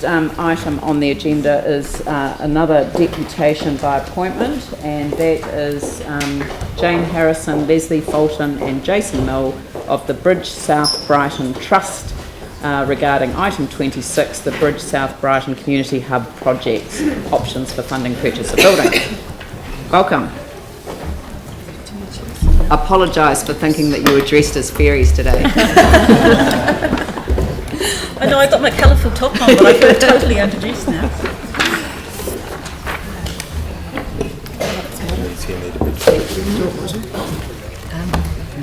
next item on the agenda is another deputation by appointment, and that is Jane Harrison, Leslie Fulton and Jason Mill of the Bridge South Brighton Trust regarding item 26, the Bridge South Brighton Community Hub Projects, options for funding purchase of building. Welcome. Apologise for thinking that you were dressed as fairies today. I know I got my colourful top on, but I feel totally underdressed now.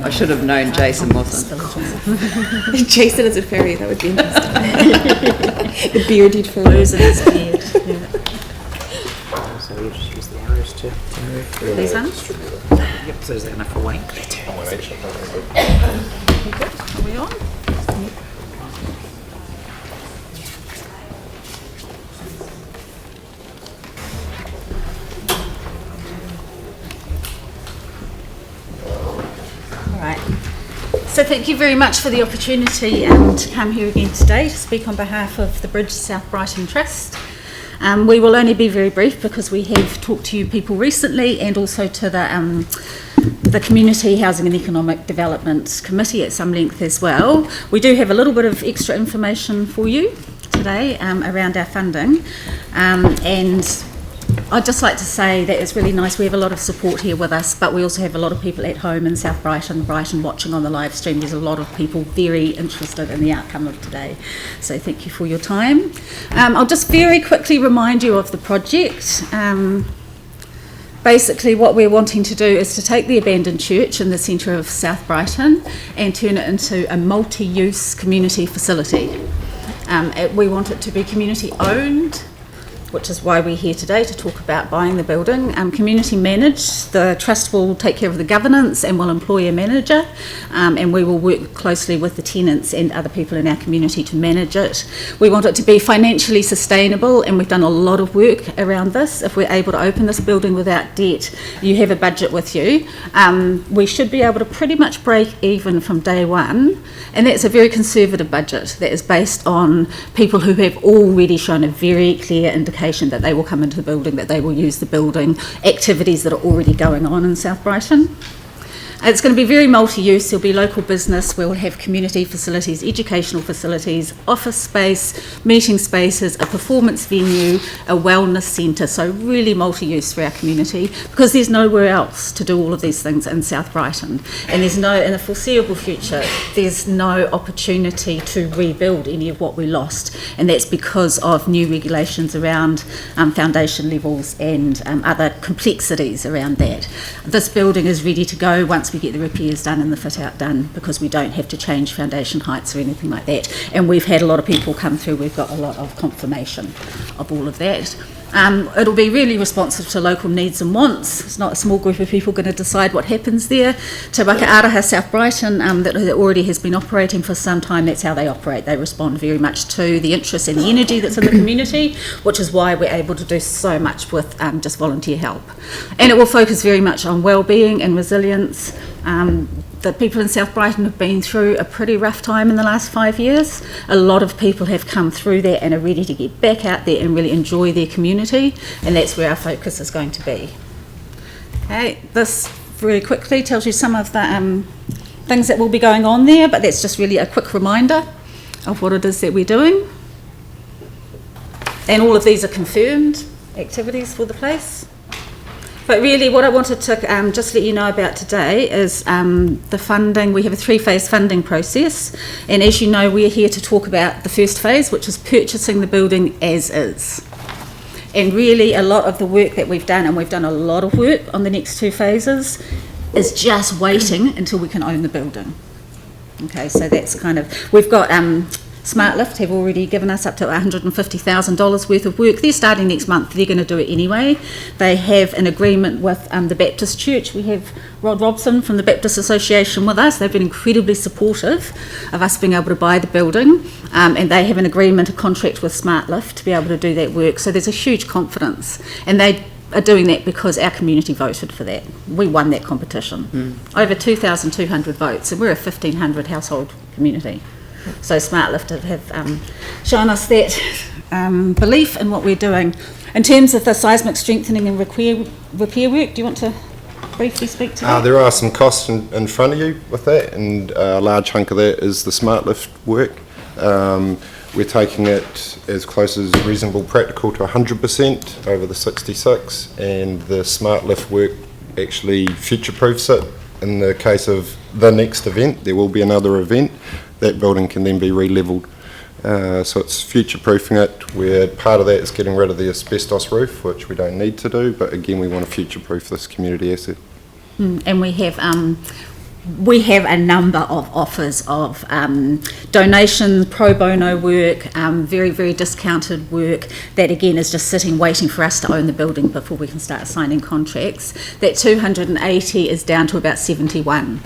I should have known Jason wasn't. Jason is a fairy, that would be interesting. The bearded fairy. Losing his beard. Yeah. So you just use the arrows to move. These ones? Yep, so is that enough for weight? Are we on? So thank you very much for the opportunity to come here again today to speak on behalf of the Bridge South Brighton Trust. We will only be very brief because we have talked to you people recently and also to the Community Housing and Economic Development Committee at some length as well. We do have a little bit of extra information for you today around our funding, and I'd just like to say that it's really nice. We have a lot of support here with us, but we also have a lot of people at home in South Brighton watching on the live stream. There's a lot of people very interested in the outcome of today. So thank you for your time. I'll just very quickly remind you of the project. Basically what we're wanting to do is to take the abandoned church in the centre of South Brighton and turn it into a multi-use community facility. We want it to be community owned, which is why we're here today to talk about buying the building. Community managed, the trust will take care of the governance and will employ a manager, and we will work closely with the tenants and other people in our community to manage it. We want it to be financially sustainable, and we've done a lot of work around this. If we're able to open this building without debt, you have a budget with you. We should be able to pretty much break even from day one, and that's a very conservative budget that is based on people who have already shown a very clear indication that they will come into the building, that they will use the building, activities that are already going on in South Brighton. It's going to be very multi-use. There'll be local business, we'll have community facilities, educational facilities, office space, meeting spaces, a performance venue, a wellness centre, so really multi-use for our community because there's nowhere else to do all of these things in South Brighton, and there's no, in the foreseeable future, there's no opportunity to rebuild any of what we lost, and that's because of new regulations around foundation levels and other complexities around that. This building is ready to go once we get the repairs done and the fit out done, because we don't have to change foundation heights or anything like that, and we've had a lot of people come through. We've got a lot of confirmation of all of that. It'll be really responsive to local needs and wants. It's not a small group of people going to decide what happens there. Te Waka Araha South Brighton, that already has been operating for some time, that's how they operate. They respond very much to the interest and the energy that's in the community, which is why we're able to do so much with just volunteer help. And it will focus very much on wellbeing and resilience. The people in South Brighton have been through a pretty rough time in the last 5 years. A lot of people have come through that and are ready to get back out there and really enjoy their community, and that's where our focus is going to be. Okay, this very quickly tells you some of the things that will be going on there, but that's just really a quick reminder of what it is that we're doing. And all of these are confirmed activities for the place. But really what I wanted to just let you know about today is the funding. We have a 3-phase funding process, and as you know, we're here to talk about the first phase, which is purchasing the building as is. And really a lot of the work that we've done, and we've done a lot of work on the next 2 phases, is just waiting until we can own the building. Okay, so that's kind of, we've got SmartLift have already given us up to $150,000 worth of work. They're starting next month. They're going to do it anyway. They have an agreement with the Baptist Church. We have Rod Robson from the Baptist Association with us. They've been incredibly supportive of us being able to buy the building, and they have an agreement, a contract with SmartLift to be able to do that work. So there's a huge confidence, and they are doing that because our community voted for that. We won that competition. Over 2,200 votes, and we're a 1,500 household community. So SmartLift have shown us that belief in what we're doing. In terms of the seismic strengthening and repair work, do you want to briefly speak to that? There are some costs in front of you with that, and a large hunk of that is the smart lift work. We're taking it as close as reasonable practical to 100% over the 66, and the smart lift work actually future-proofs it. In the case of the next event, there will be another event, that building can then be re-levelled. So it's future-proofing it, where part of that is getting rid of the asbestos roof, which we don't need to do, but again we want to future-proof this community asset. And we have a number of offers of donations, pro bono work, very, very discounted work that again is just sitting waiting for us to own the building before we can start signing contracts. That 280 is down to about 71.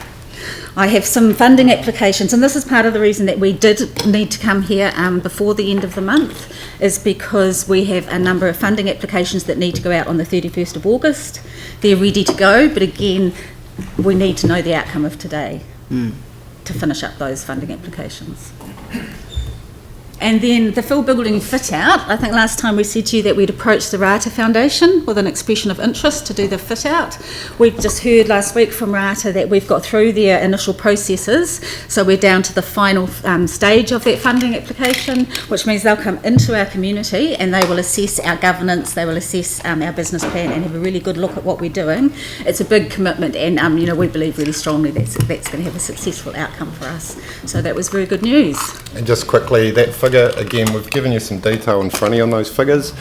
I have some funding applications, and this is part of the reason that we did need to come here before the end of the month, is because we have a number of funding applications that need to go out on the 31st of August. They're ready to go, but again, we need to know the outcome of today to finish up those funding applications. And then the full building fit out, I think last time we said to you that we'd approached the Rata Foundation with an expression of interest to do the fit out. We've just heard last week from Rata that we've got through their initial processes, so we're down to the final stage of that funding application, which means they'll come into our community and they will assess our governance, they will assess our business plan and have a really good look at what we're doing. It's a big commitment, and we believe really strongly that's going to have a successful outcome for us. So that was very good news. And just quickly, that figure, again, we've given you some detail in front of you on those figures.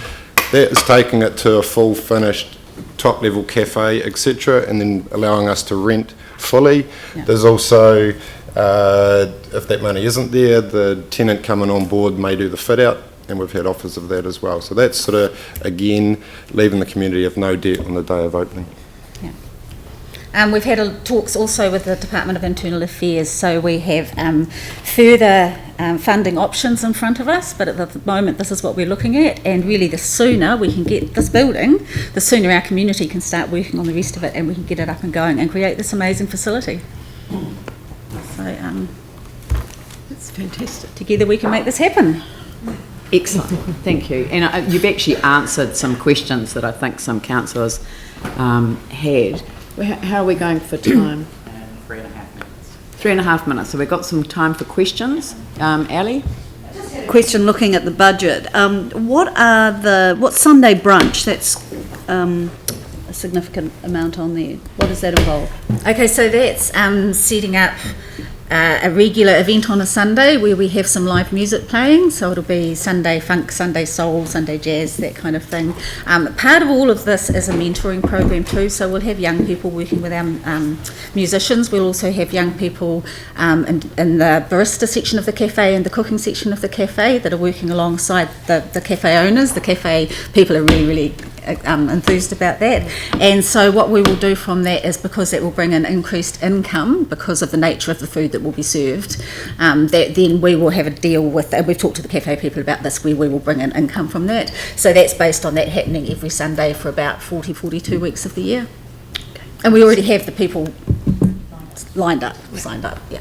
That is taking it to a full finished top level cafe, etc., and then allowing us to rent fully. Yeah. There's also, if that money isn't there, the tenant coming on board may do the fit out, and we've had offers of that as well. So that's sort of, again, leaving the community of no debt on the day of opening. We've had talks also with the Department of Internal Affairs, so we have further funding options in front of us, but at the moment this is what we're looking at, and really the sooner we can get this building, the sooner our community can start working on the rest of it and we can get it up and going and create this amazing facility. So That's fantastic. together we can make this happen. Excellent, thank you. And you've actually answered some questions that I think some councillors had. How are we going for time? 3.5 minutes. 3.5 minutes. So we've got some time for questions. Ali? Question looking at the budget. What's Sunday brunch? That's a significant amount on there. What does that involve? Okay, so that's setting up a regular event on a Sunday where we have some live music playing, so it'll be Sunday funk, Sunday soul, Sunday jazz, that kind of thing. Part of all of this is a mentoring program too, so we'll have young people working with our musicians. We'll also have young people in the barista section of the cafe and the cooking section of the cafe that are working alongside the cafe owners. The cafe people are really enthused about that, and so what we will do from that is, because that will bring in increased income because of the nature of the food that will be served, that then we will have a deal with, and we've talked to the cafe people about this, where we will bring in income from that. So that's based on that happening every Sunday for about 42 weeks of the year. Okay. And we already have the people signed up, yeah.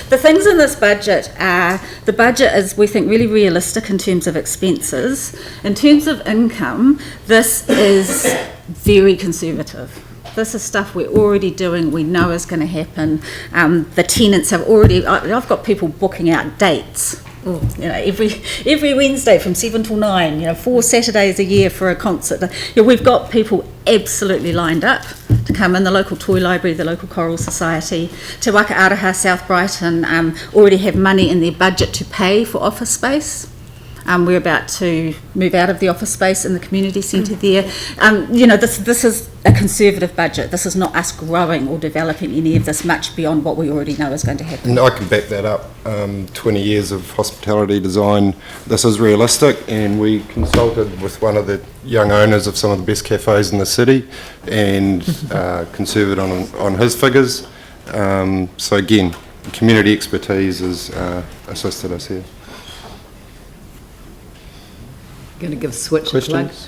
The things in this budget are, the budget is, we think, really realistic in terms of expenses. In terms of income, this is very conservative. This is stuff we're already doing, we know is going to happen. The tenants have already, I've got people booking out dates. Every Wednesday from 7 till 9, 4 Saturdays a year for a concert. We've got people absolutely lined up to come in. The local toy library, the local choral society, Te Waka Araha South Brighton already have money in their budget to pay for office space. We're about to move out of the office space in the community centre there. This is a conservative budget. This is not us growing or developing any of this much beyond what we already know is going to happen. And I can back that up. 20 years of hospitality design, this is realistic, and we consulted with one of the young owners of some of the best cafes in the city and conservative on his figures. So again, community expertise has assisted us here. Going to give Switch a plug. Questions?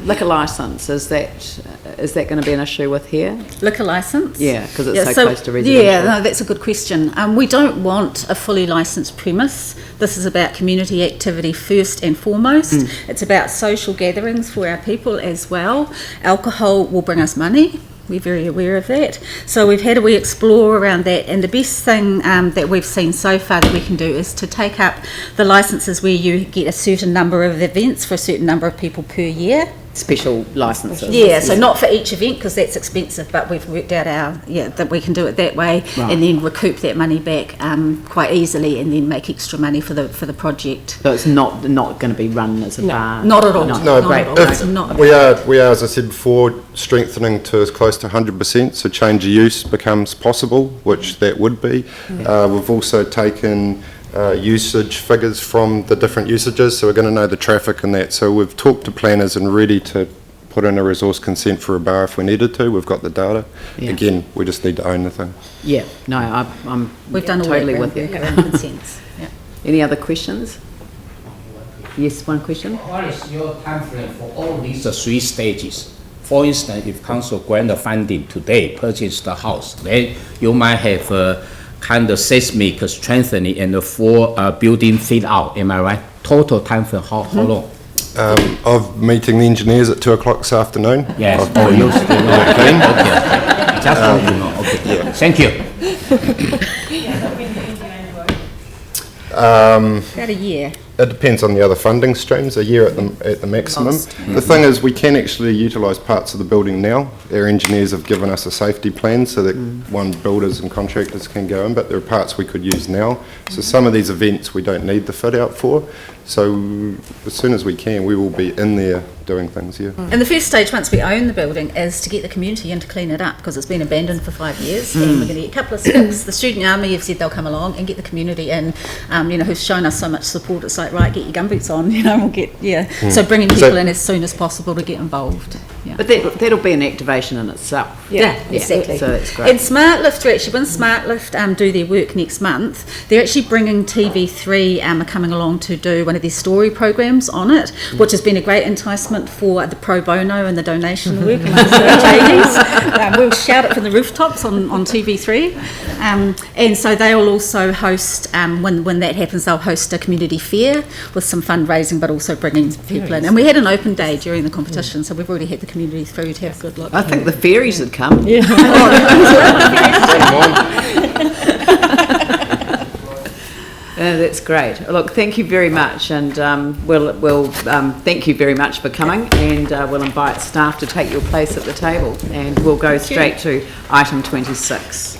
Liquor licence, is that is that going to be an issue with here? Liquor licence? Yeah, because it's so close to residential. Yeah, no, that's a good question. We don't want a fully licensed premise. This is about community activity first and foremost. It's about social gatherings for our people as well. Alcohol will bring us money. We're very aware of that. So we've had a wee explore around that, and the best thing that we've seen so far that we can do is to take up the licences where you get a certain number of events for a certain number of people per year. Special licences. Yeah, so not for each event because that's expensive, but we've worked out that we can do it that way, and then recoup that money back quite easily, and then make extra money for the project. So it's not going to be run as a bar? Not at all. No, Not at all. if- Not we are, as I said before, strengthening to as close to 100%, so change of use becomes possible, which that would be. We've also taken usage figures from the different usages, so we're going to know the traffic and that. So we've talked to planners and ready to put in a resource consent for a bar if we needed to. We've got the data. Yeah. Again, we just need to own the thing. Yeah, no, I'm We've done all totally that with you. around consents. Yeah. Any other questions? Yes, one question. What is your timeframe for all these 3 stages? For instance, if council grant the funding today, purchase the house, then you might have kind of seismic strengthening and the full building fit out. Am I right? Total timeframe, how long? Of meeting the engineers at 2 o'clock this afternoon. Yes. I've been You still know. okay. Okay. Just want to know. Okay. Yeah. Thank you. About a year. It depends on the other funding streams, a year at the maximum. The thing is, we can actually utilise parts of the building now. Our engineers have given us a safety plan so that builders and contractors can go in, but there are parts we could use now. So some of these events we don't need the fit out for. So as soon as we can, we will be in there doing things, yeah. And the first stage, once we own the building, is to get the community in to clean it up because it's been abandoned for 5 years, and we're going to get a couple of skips. The student army have said they'll come along and get the community in, who's shown us so much support. It's like, right, get your gumboots on, we'll get, So bringing people in as soon as possible to get involved. Yeah. But that'll be an activation in itself. Yeah, exactly. So that's great. And SmartLift, when SmartLift do their work next month, they're actually bringing TV3 are coming along to do one of their story programs on it, which has been a great enticement for the pro bono and the donation work amongst the ladies. We'll shout it from the rooftops on TV3. And so they will also host, when that happens, they'll host a community fair with some fundraising, but also bringing people in. And we had an open day during the competition, so we've already had the community through to have a good look. I think the fairies would come. Yeah. That's great. Look, thank you very much, and we'll thank you very much for coming, and we'll invite staff to take your place at the table, and we'll go straight to item 26.